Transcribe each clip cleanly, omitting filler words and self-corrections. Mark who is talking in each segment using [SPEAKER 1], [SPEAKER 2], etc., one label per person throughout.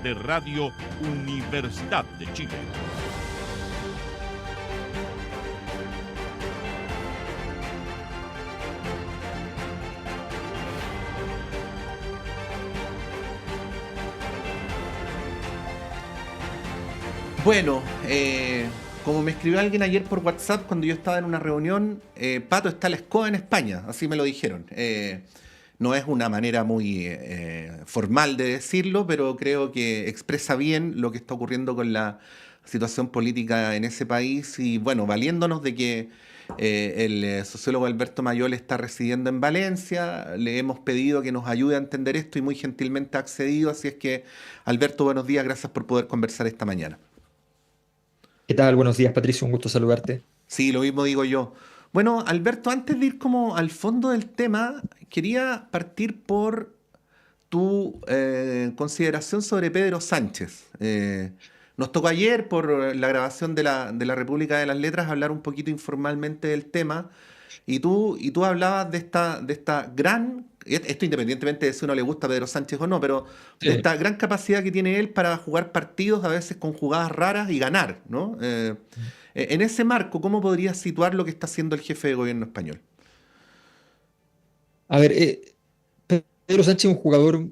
[SPEAKER 1] de Radio Universidad de Chile.
[SPEAKER 2] Bueno, como me escribió alguien ayer por WhatsApp cuando yo estaba en una reunión, Pato está a la escoba en España, así me lo dijeron. No es una manera muy formal de decirlo, pero creo que expresa bien lo que está ocurriendo con la situación política en ese país y bueno, valiéndonos de que el sociólogo Alberto Mayol está residiendo en Valencia, le hemos pedido que nos ayude a entender esto y muy gentilmente ha accedido, así es que Alberto, buenos días, gracias por poder conversar esta mañana.
[SPEAKER 3] ¿Qué tal? Buenos días, Patricio. Un gusto saludarte.
[SPEAKER 2] Sí, lo mismo digo yo. Bueno, Alberto, antes de ir como al fondo del tema, quería partir por tu consideración sobre Pedro Sánchez. Nos tocó ayer por la grabación de la República de las Letras hablar un poquito informalmente del tema y tú hablabas de esta gran, esto independientemente de si uno le gusta a Pedro Sánchez o no, pero de
[SPEAKER 3] Sí.
[SPEAKER 2] esta gran capacidad que tiene él para jugar partidos a veces con jugadas raras y ganar, ¿no? En ese marco, ¿cómo podrías situar lo que está haciendo el jefe de gobierno español?
[SPEAKER 3] A ver, Pedro Sánchez es un jugador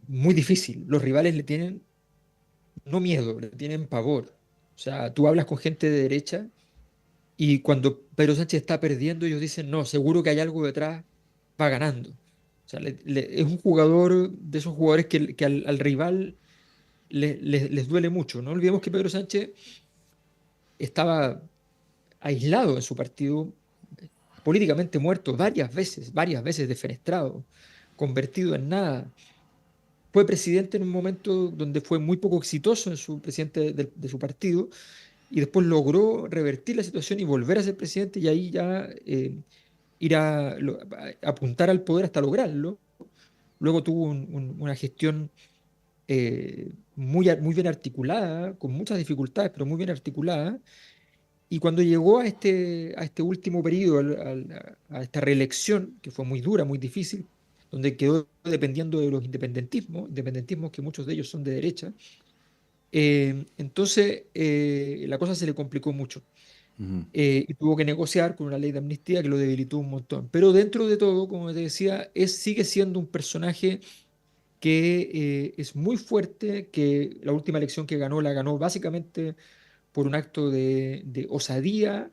[SPEAKER 3] muy difícil. Los rivales le tienen no miedo, le tienen pavor. O sea, tú hablas con gente de derecha y cuando Pedro Sánchez está perdiendo, ellos dicen, no, seguro que hay algo detrás, va ganando. O sea, es un jugador de esos jugadores que al rival les duele mucho. No olvidemos que Pedro Sánchez estaba aislado en su partido, políticamente muerto varias veces defenestrado, convertido en nada. Fue presidente en un momento donde fue muy poco exitoso en su presidente de su partido y después logró revertir la situación y volver a ser presidente y ahí ya ir a apuntar al poder hasta lograrlo. Luego tuvo una gestión muy bien articulada, con muchas dificultades, pero muy bien articulada. Y cuando llegó a este último periodo, a esta reelección, que fue muy dura, muy difícil, donde quedó dependiendo de los independentismos que muchos de ellos son de derecha, entonces la cosa se le complicó mucho.
[SPEAKER 2] Ujú.
[SPEAKER 3] Y tuvo que negociar con una ley de amnistía que lo debilitó un montón. Pero dentro de todo, como te decía, sigue siendo un personaje que es muy fuerte, que la última elección que ganó la ganó básicamente por un acto de osadía,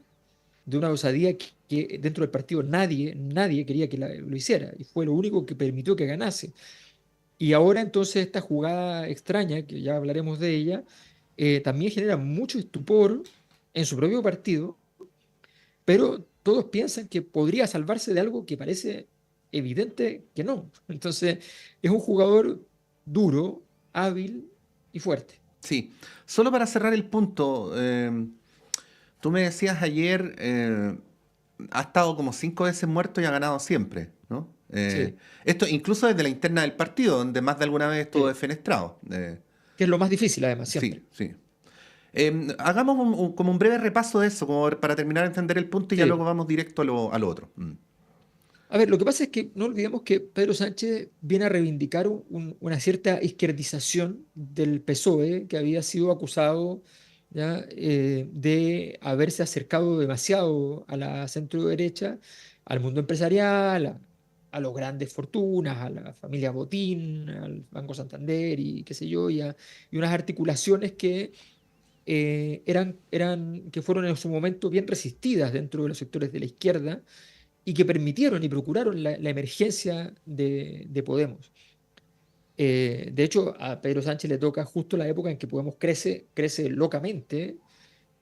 [SPEAKER 3] de una osadía que dentro del partido nadie quería que lo hiciera, y fue lo único que permitió que ganase. Y ahora entonces esta jugada extraña, que ya hablaremos de ella, también genera mucho estupor en su propio partido, pero todos piensan que podría salvarse de algo que parece evidente que no. Entonces es un jugador duro, hábil y fuerte.
[SPEAKER 2] Sí, solo para cerrar el punto, tú me decías ayer, ha estado como 5 veces muerto y ha ganado siempre, ¿no?
[SPEAKER 3] Sí,
[SPEAKER 2] Esto incluso desde la interna del partido, donde más de alguna vez estuvo
[SPEAKER 3] sí.
[SPEAKER 2] defenestrado.
[SPEAKER 3] Que es lo más difícil además,
[SPEAKER 2] Sí,
[SPEAKER 3] siempre.
[SPEAKER 2] sí. Hagamos como un breve repaso de eso, como para terminar de entender el punto y ya luego
[SPEAKER 3] Sí.
[SPEAKER 2] vamos directo a lo otro.
[SPEAKER 3] A ver, lo que pasa es que no olvidemos que Pedro Sánchez viene a reivindicar una cierta izquierdización del PSOE, que había sido acusado, ¿ya? De haberse acercado demasiado a la centro derecha, al mundo empresarial, a los grandes fortunas, a la familia Botín, al Banco Santander y qué sé yo, y unas articulaciones que que fueron en su momento bien resistidas dentro de los sectores de la izquierda y que permitieron y procuraron la emergencia de Podemos. De hecho, a Pedro Sánchez le toca justo la época en que Podemos crece locamente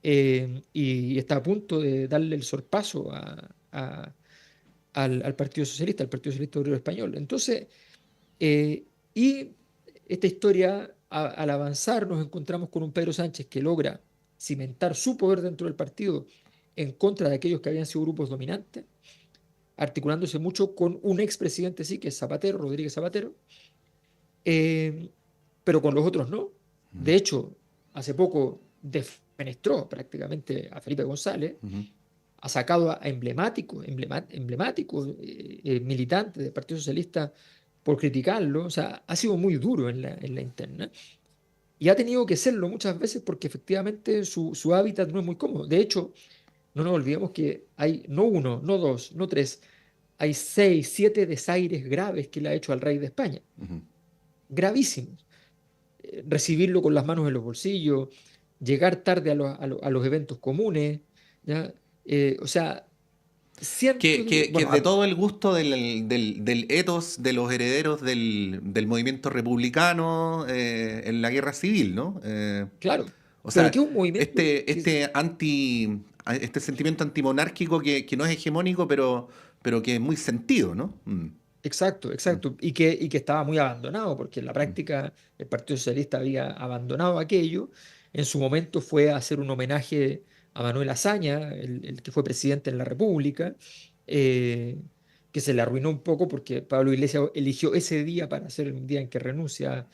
[SPEAKER 3] y está a punto de darle el sorpaso al Partido Socialista, al Partido Socialista Obrero Español. Entonces, eh, y esta historia, al avanzar, nos encontramos con un Pedro Sánchez que logra cimentar su poder dentro del partido en contra de aquellos que habían sido grupos dominantes, articulándose mucho con un expresidente, sí, que es Zapatero, Rodríguez Zapatero, eh, pero con los otros no. De hecho, hace poco defenestró prácticamente a Felipe González,
[SPEAKER 2] Ujú.
[SPEAKER 3] ha sacado a emblemáticos militantes del Partido Socialista por criticarlo, o sea, ha sido muy duro en la interna. Y ha tenido que serlo muchas veces porque efectivamente su hábitat no es muy cómodo. De hecho, no nos olvidemos que hay no uno, no dos, no tres, hay 6, 7 desaires graves que le ha hecho al rey de España.
[SPEAKER 2] Ujú.
[SPEAKER 3] Gravísimos. Recibirlo con las manos en los bolsillos, llegar tarde a los eventos comunes, ¿ya? O sea, cientos de...
[SPEAKER 2] Que
[SPEAKER 3] Bueno,
[SPEAKER 2] es de todo el gusto del ethos de los herederos del movimiento republicano en la guerra civil, ¿no?
[SPEAKER 3] claro,
[SPEAKER 2] O
[SPEAKER 3] pero
[SPEAKER 2] sea,
[SPEAKER 3] que es un movimiento
[SPEAKER 2] este sentimiento antimonárquico que no es hegemónico, pero que es muy sentido, ¿no? Mm,
[SPEAKER 3] exacto,
[SPEAKER 2] mm,
[SPEAKER 3] exacto, y que estaba muy abandonado, porque en la
[SPEAKER 2] mm,
[SPEAKER 3] práctica el Partido Socialista había abandonado aquello. En su momento fue a hacer un homenaje a Manuel Azaña, el que fue presidente en la República, eh, que se le arruinó un poco porque Pablo Iglesias eligió ese día para ser el día en que renuncia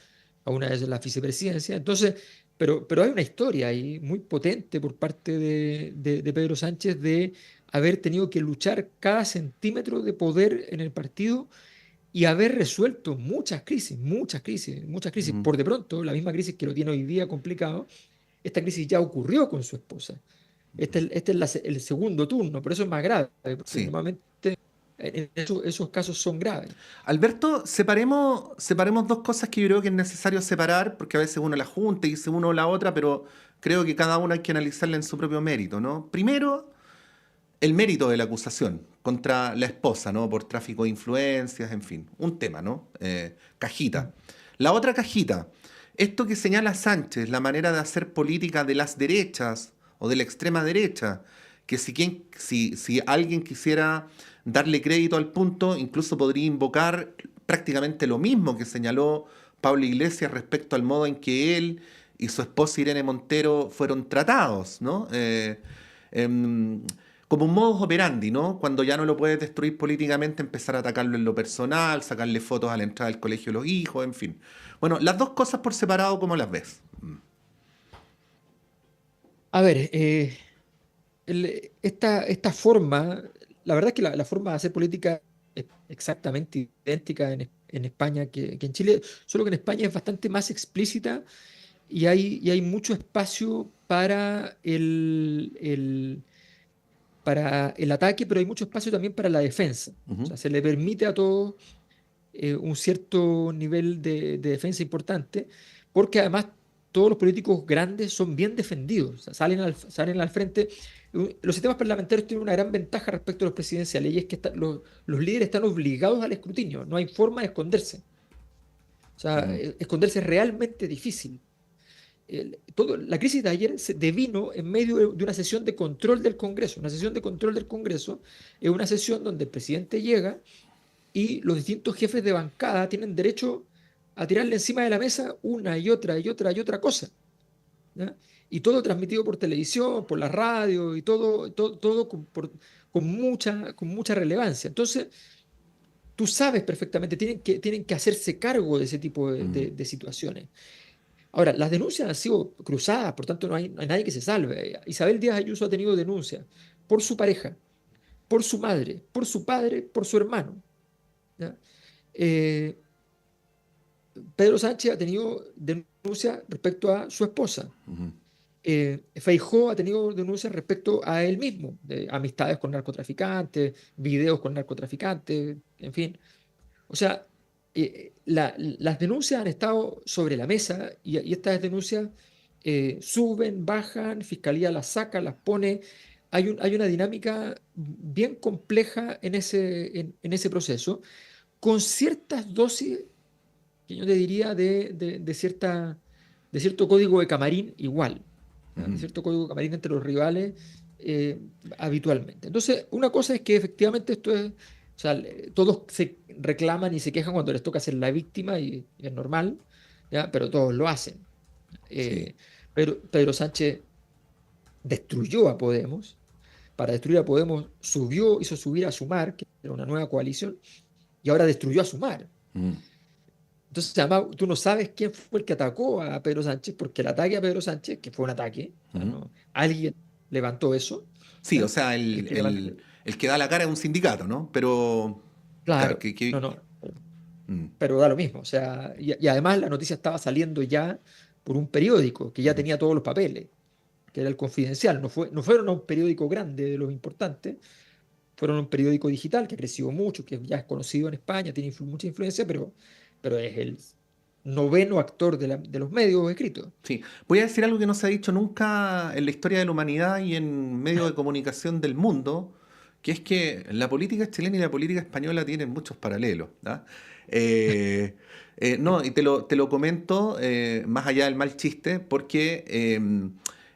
[SPEAKER 3] a una de las vicepresidencias. Entonces, pero hay una historia ahí muy potente por parte de Pedro Sánchez de haber tenido que luchar cada centímetro de poder en el partido y haber resuelto muchas crisis, muchas crisis, muchas crisis.
[SPEAKER 2] mm.
[SPEAKER 3] Por de pronto, la misma crisis que lo tiene hoy día complicado, esta crisis ya ocurrió con su esposa. Este es el segundo turno, pero eso es más grave, porque
[SPEAKER 2] Sí.
[SPEAKER 3] normalmente esos casos son graves.
[SPEAKER 2] Alberto, separemos dos cosas que yo creo que es necesario separar, porque a veces uno la junta y dice uno o la otra, pero creo que cada una hay que analizarla en su propio mérito, ¿no? Primero, el mérito de la acusación contra la esposa, ¿no? Por tráfico de influencias, en fin, un tema, ¿no?
[SPEAKER 3] Mm.
[SPEAKER 2] Cajita. La otra cajita, esto que señala Sánchez, la manera de hacer política de las derechas o de la extrema derecha, que si alguien quisiera darle crédito al punto, incluso podría invocar prácticamente lo mismo que señaló Pablo Iglesias respecto al modo en que él y su esposa Irene Montero fueron tratados, ¿no? Em, Como un modus operandi, ¿no? Cuando ya no lo puedes destruir políticamente, empezar a atacarlo en lo personal, sacarle fotos a la entrada del colegio de los hijos, en fin. Bueno, las dos cosas por separado, ¿cómo las ves?
[SPEAKER 3] A ver, esta forma, la verdad es que la forma de hacer política es exactamente idéntica en España que en Chile, solo que en España es bastante más explícita y hay mucho espacio para el ataque, pero hay mucho espacio también para la defensa. O
[SPEAKER 2] Ujú,
[SPEAKER 3] sea, se le permite a todos un cierto nivel de defensa importante, porque además todos los políticos grandes son bien defendidos, o sea, salen al frente. Los sistemas parlamentarios tienen una gran ventaja respecto a los presidenciales, y es que los líderes están obligados al escrutinio, no hay forma de esconderse. O sea,
[SPEAKER 2] ujú,
[SPEAKER 3] esconderse es realmente difícil. La crisis de ayer se devino en medio de una sesión de control del Congreso. Una sesión de control del Congreso es una sesión donde el presidente llega y los distintos jefes de bancada tienen derecho a tirarle encima de la mesa una y otra y otra y otra cosa, ¿ya? Y todo transmitido por televisión, por la radio y todo con mucha relevancia. Entonces, tú sabes perfectamente, tienen que hacerse cargo de ese tipo de,
[SPEAKER 2] ujú,
[SPEAKER 3] de- de situaciones. Ahora, las denuncias han sido cruzadas, por tanto no hay nadie que se salve. Isabel Díaz Ayuso ha tenido denuncias por su pareja, por su madre, por su padre, por su hermano, ¿ya? Eh, Pedro Sánchez ha tenido denuncias respecto a su esposa.
[SPEAKER 2] ujú.
[SPEAKER 3] Feijóo ha tenido denuncias respecto a él mismo, de amistades con narcotraficantes, videos con narcotraficantes, en fin. O sea, las denuncias han estado sobre la mesa y estas denuncias suben, bajan, Fiscalía las saca, las pone. Hay una dinámica bien compleja en ese proceso, con ciertas dosis que yo te diría de cierto código de camarín igual, ¿ya? De
[SPEAKER 2] Ujú.
[SPEAKER 3] cierto código de camarín entre los rivales habitualmente. Entonces, una cosa es que efectivamente esto es, o sea, todos se reclaman y se quejan cuando les toca ser la víctima y es normal, ¿ya? Pero todos lo hacen.
[SPEAKER 2] Sí.
[SPEAKER 3] Eh, Pedro Sánchez destruyó a Podemos. Para destruir a Podemos hizo subir a Sumar, que era una nueva coalición, y ahora destruyó a Sumar.
[SPEAKER 2] Ujú.
[SPEAKER 3] Entonces, además, tú no sabes quién fue el que atacó a Pedro Sánchez, porque el ataque a Pedro Sánchez, que fue un ataque, o sea,
[SPEAKER 2] Ujú.
[SPEAKER 3] no, alguien levantó eso,
[SPEAKER 2] Sí, o
[SPEAKER 3] ¿ya?
[SPEAKER 2] sea,
[SPEAKER 3] El que levanta,
[SPEAKER 2] el que da la cara es un sindicato, ¿no? Pero, claro,
[SPEAKER 3] claro, no, no,
[SPEAKER 2] mm,
[SPEAKER 3] pero da lo mismo, o sea, y además la noticia estaba saliendo ya, por un periódico que ya tenía todos los papeles, que era el Confidencial. No fueron a un periódico grande de los importantes, fueron a un periódico digital que ha crecido mucho, que ya es conocido en España, tiene mucha influencia, pero es el noveno actor de los medios escritos.
[SPEAKER 2] Sí, voy a decir algo que no se ha dicho nunca en la historia de la humanidad y en medios de comunicación del mundo, que es que la política chilena y la política española tienen muchos paralelos, ¿ah? No, y te lo comento más allá del mal chiste, porque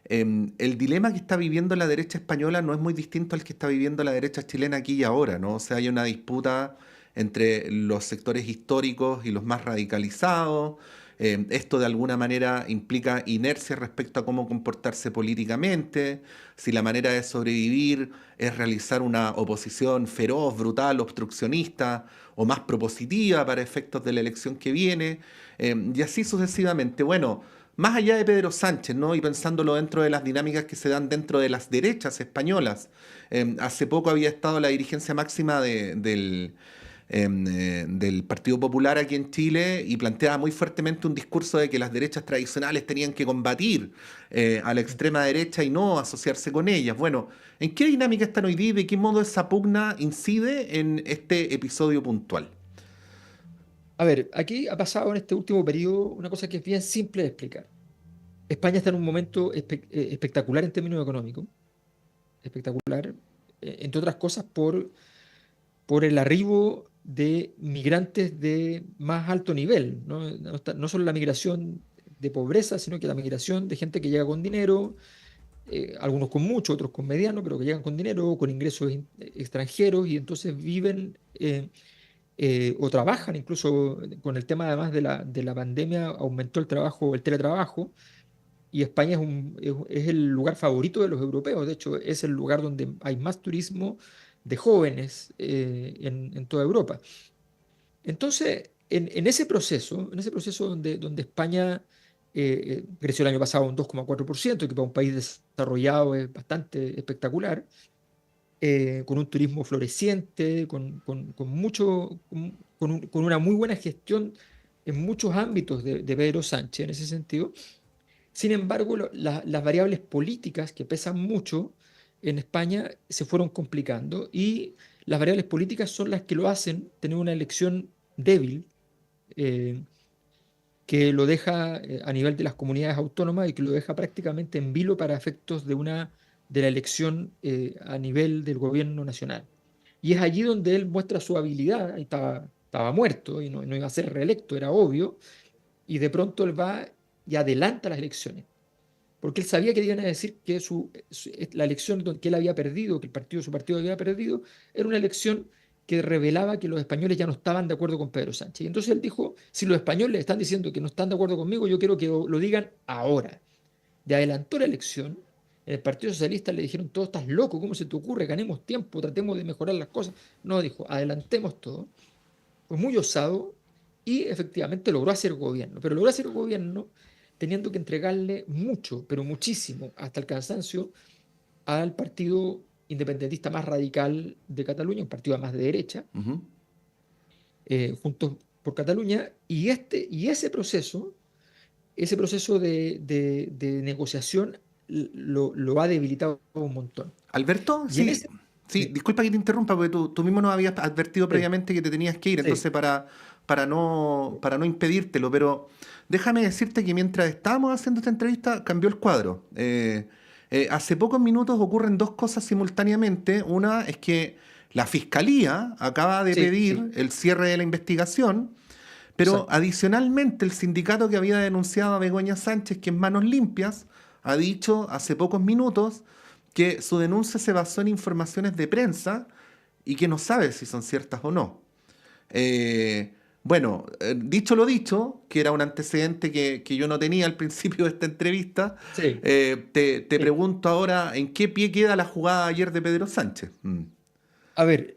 [SPEAKER 2] el dilema que está viviendo la derecha española no es muy distinto al que está viviendo la derecha chilena aquí y ahora, ¿no? O sea, hay una disputa entre los sectores históricos y los más radicalizados. Esto de alguna manera implica inercia respecto a cómo comportarse políticamente, si la manera de sobrevivir es realizar una oposición feroz, brutal, obstruccionista o más propositiva para efectos de la elección que viene, y así sucesivamente. Bueno, más allá de Pedro Sánchez, ¿no? Y pensándolo dentro de las dinámicas que se dan dentro de las derechas españolas, hace poco había estado la dirigencia máxima del Partido Popular aquí en Chile y planteaba muy fuertemente un discurso de que las derechas tradicionales tenían que combatir a la extrema derecha y no asociarse con ellas. Bueno, ¿en qué dinámica están hoy día y de qué modo esa pugna incide en este episodio puntual?
[SPEAKER 3] A ver, aquí ha pasado en este último periodo una cosa que es bien simple de explicar. España está en un momento espectacular en términos económicos, espectacular, entre otras cosas por el arribo de migrantes de más alto nivel, ¿no? No solo la migración de pobreza, sino que la migración de gente que llega con dinero, algunos con mucho, otros con mediano, pero que llegan con dinero, con ingresos extranjeros y entonces viven o trabajan, incluso con el tema además de la pandemia aumentó el trabajo, el teletrabajo, y España es el lugar favorito de los europeos. De hecho, es el lugar donde hay más turismo de jóvenes en toda Europa. Entonces, en ese proceso donde España creció el año pasado un 2,4%, que para un país desarrollado es bastante espectacular, con un turismo floreciente, con mucho, con una muy buena gestión en muchos ámbitos de Pedro Sánchez en ese sentido. Sin embargo, las variables políticas que pesan mucho en España se fueron complicando y las variables políticas son las que lo hacen tener una elección débil, eh, que lo deja a nivel de las comunidades autónomas y que lo deja prácticamente en vilo para efectos de la elección a nivel del gobierno nacional. Y es allí donde él muestra su habilidad. Ahí estaba muerto y no iba a ser reelecto, era obvio, y de pronto él va y adelanta las elecciones, porque él sabía que iban a decir que la elección que él había perdido, que su partido había perdido, era una elección que revelaba que los españoles ya no estaban de acuerdo con Pedro Sánchez. Y entonces él dijo, si los españoles están diciendo que no están de acuerdo conmigo, yo quiero que lo digan ahora. Y adelantó la elección. En el Partido Socialista le dijeron, todo estás loco, ¿cómo se te ocurre? Ganemos tiempo, tratemos de mejorar las cosas. No, dijo, adelantemos todo. Fue muy osado y efectivamente logró hacer gobierno, pero logró hacer gobierno teniendo que entregarle mucho, pero muchísimo, hasta el cansancio, al partido independentista más radical de Cataluña, un partido más de derecha,
[SPEAKER 2] Ujú.
[SPEAKER 3] Juntos por Cataluña, y ese proceso de negociación lo ha debilitado un montón.
[SPEAKER 2] Alberto,
[SPEAKER 3] Y en
[SPEAKER 2] sí,
[SPEAKER 3] ese...
[SPEAKER 2] sí,
[SPEAKER 3] Sí,
[SPEAKER 2] disculpa que te interrumpa, porque tú mismo nos habías advertido
[SPEAKER 3] sí,
[SPEAKER 2] previamente que te tenías que ir,
[SPEAKER 3] sí.
[SPEAKER 2] entonces para no impedírtelo, pero déjame decirte que mientras estábamos haciendo esta entrevista cambió el cuadro. Hace pocos minutos ocurren dos cosas simultáneamente. Una es que la Fiscalía acaba de
[SPEAKER 3] Sí,
[SPEAKER 2] pedir
[SPEAKER 3] sí,
[SPEAKER 2] el cierre de la investigación, pero
[SPEAKER 3] exacto.
[SPEAKER 2] adicionalmente el sindicato que había denunciado a Begoña Sánchez, que en Manos Limpias, ha dicho hace pocos minutos que su denuncia se basó en informaciones de prensa y que no sabe si son ciertas o no. Bueno, dicho lo dicho, que era un antecedente que yo no tenía al principio de esta entrevista,
[SPEAKER 3] Sí,
[SPEAKER 2] te
[SPEAKER 3] sí.
[SPEAKER 2] pregunto ahora, ¿en qué pie queda la jugada ayer de Pedro Sánchez?
[SPEAKER 3] A ver,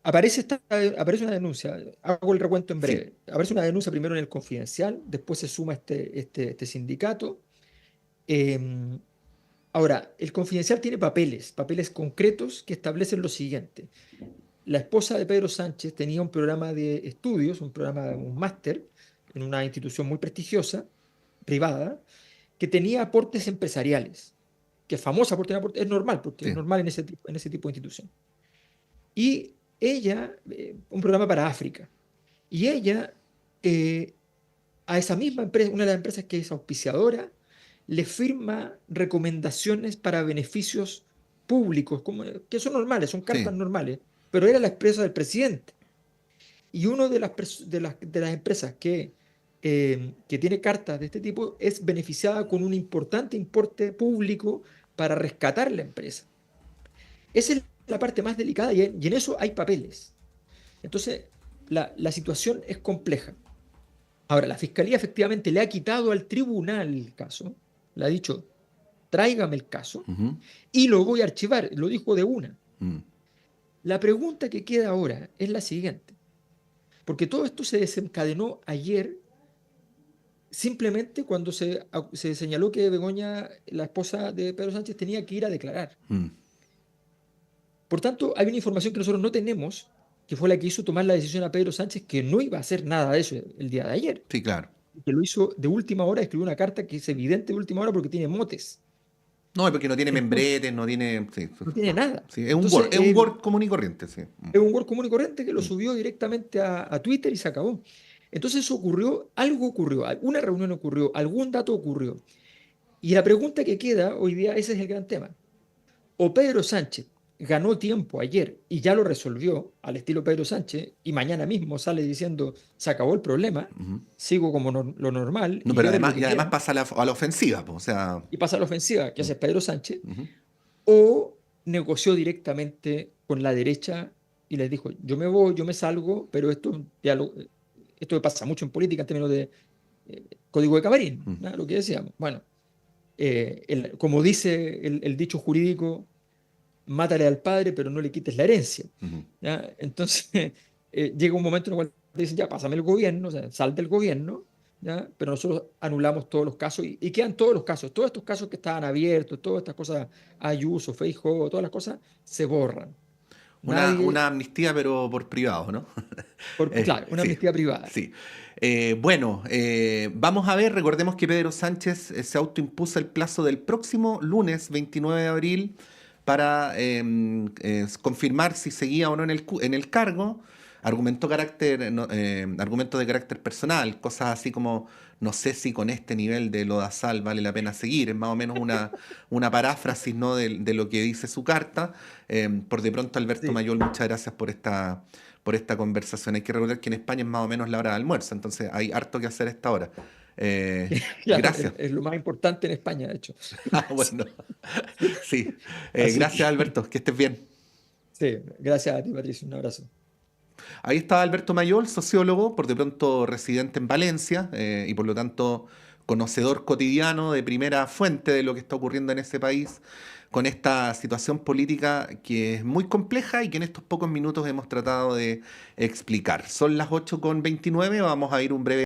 [SPEAKER 3] aparece una denuncia, hago el recuento en
[SPEAKER 2] Sí.
[SPEAKER 3] breve. Aparece una denuncia primero en el Confidencial, después se suma este sindicato. Em, Ahora, el Confidencial tiene papeles concretos que establecen lo siguiente. La esposa de Pedro Sánchez tenía un programa de estudios, un máster en una institución muy prestigiosa, privada que tenía aportes empresariales, que es famosa por tener aportes, es normal, porque
[SPEAKER 2] Sí.
[SPEAKER 3] es normal en ese tipo de institución. Y ella, un programa para África, y ella, eh, a esa misma empresa, una de las empresas que es auspiciadora, le firma recomendaciones para beneficios públicos, que son normales, son cartas
[SPEAKER 2] Sí.
[SPEAKER 3] normales, pero era la empresa del presidente. Y una de las empresas que tiene cartas de este tipo es beneficiada con un importante importe público para rescatar la empresa. Esa es la parte más delicada y en eso hay papeles. Entonces, la situación es compleja. Ahora, la fiscalía efectivamente le ha quitado al tribunal el caso, le ha dicho, tráigame el caso
[SPEAKER 2] Ujú.
[SPEAKER 3] y lo voy a archivar, lo dijo de una.
[SPEAKER 2] Mm.
[SPEAKER 3] La pregunta que queda ahora es la siguiente, porque todo esto se desencadenó ayer simplemente cuando se señaló que Begoña, la esposa de Pedro Sánchez, tenía que ir a declarar.
[SPEAKER 2] Mm.
[SPEAKER 3] Por tanto, hay una información que nosotros no tenemos, que fue la que hizo tomar la decisión a Pedro Sánchez, que no iba a hacer nada de eso el día de ayer,
[SPEAKER 2] Sí, claro.
[SPEAKER 3] que lo hizo de última hora, escribió una carta que es evidente de última hora porque tiene motes.
[SPEAKER 2] No, porque no tiene
[SPEAKER 3] Entonces,
[SPEAKER 2] membretes, no tiene. Sí,
[SPEAKER 3] no tiene nada.
[SPEAKER 2] sí,
[SPEAKER 3] Entonces,
[SPEAKER 2] Es un Word común y corriente, sí.
[SPEAKER 3] es un Word común y corriente que lo
[SPEAKER 2] Mm.
[SPEAKER 3] subió directamente a Twitter y se acabó. Entonces eso ocurrió, algo ocurrió, una reunión ocurrió, algún dato ocurrió. Y la pregunta que queda hoy día, ese es el gran tema. O Pedro Sánchez ganó tiempo ayer y ya lo resolvió al estilo Pedro Sánchez y mañana mismo sale diciendo se acabó el problema,
[SPEAKER 2] Ujú.
[SPEAKER 3] sigo como lo normal
[SPEAKER 2] No,
[SPEAKER 3] y
[SPEAKER 2] pero
[SPEAKER 3] lloren lo
[SPEAKER 2] además, y
[SPEAKER 3] que
[SPEAKER 2] además
[SPEAKER 3] quieran
[SPEAKER 2] pasa a la ofensiva, pues, o sea.
[SPEAKER 3] y pasa a la ofensiva, que
[SPEAKER 2] Mm.
[SPEAKER 3] hace Pedro Sánchez,
[SPEAKER 2] Ujú.
[SPEAKER 3] o negoció directamente con la derecha y les dijo, yo me voy, yo me salgo, pero esto pasa mucho en política en términos de código de camarín,
[SPEAKER 2] Mm.
[SPEAKER 3] ¿no? Lo que decíamos. Bueno, como dice el dicho jurídico, mátale al padre, pero no le quites la herencia.
[SPEAKER 2] Ujú.
[SPEAKER 3] ¿Ya? Entonces, llega un momento en el cual te dicen, ya, pásame el gobierno, o sea, sal del gobierno, ¿ya? Pero nosotros anulamos todos los casos y quedan todos los casos, todos estos casos que estaban abiertos, todas estas cosas, Ayuso, Feijóo, todas las cosas se borran.
[SPEAKER 2] Una
[SPEAKER 3] Nadie,
[SPEAKER 2] amnistía, pero por privado, ¿no?
[SPEAKER 3] claro, una
[SPEAKER 2] Sí,
[SPEAKER 3] amnistía privada.
[SPEAKER 2] sí. Bueno, vamos a ver, recordemos que Pedro Sánchez se autoimpuso el plazo del próximo lunes 29 de abril para confirmar si seguía o no en el cargo. Argumentos de carácter personal, cosas así como, no sé si con este nivel de lodazal vale la pena seguir, es más o menos una paráfrasis, ¿no? de lo que dice su carta. Por de pronto, Alberto
[SPEAKER 3] Sí,
[SPEAKER 2] Mayol, muchas gracias por esta conversación. Hay que recordar que en España es más o menos la hora de almuerzo, entonces hay harto que hacer a esta hora.
[SPEAKER 3] claro,
[SPEAKER 2] Gracias.
[SPEAKER 3] es lo más importante en España, de hecho.
[SPEAKER 2] Ah,
[SPEAKER 3] Sí,
[SPEAKER 2] bueno, sí.
[SPEAKER 3] así
[SPEAKER 2] Gracias,
[SPEAKER 3] que,
[SPEAKER 2] Alberto, que estés bien.
[SPEAKER 3] sí, gracias a ti, Patricio, un abrazo.
[SPEAKER 2] Ahí estaba Alberto Mayol, sociólogo, por de pronto residente en Valencia y por lo tanto conocedor cotidiano de primera fuente de lo que está ocurriendo en ese país con esta situación política que es muy compleja y que en estos pocos minutos hemos tratado de explicar. Son las 8:29, vamos a ir un breve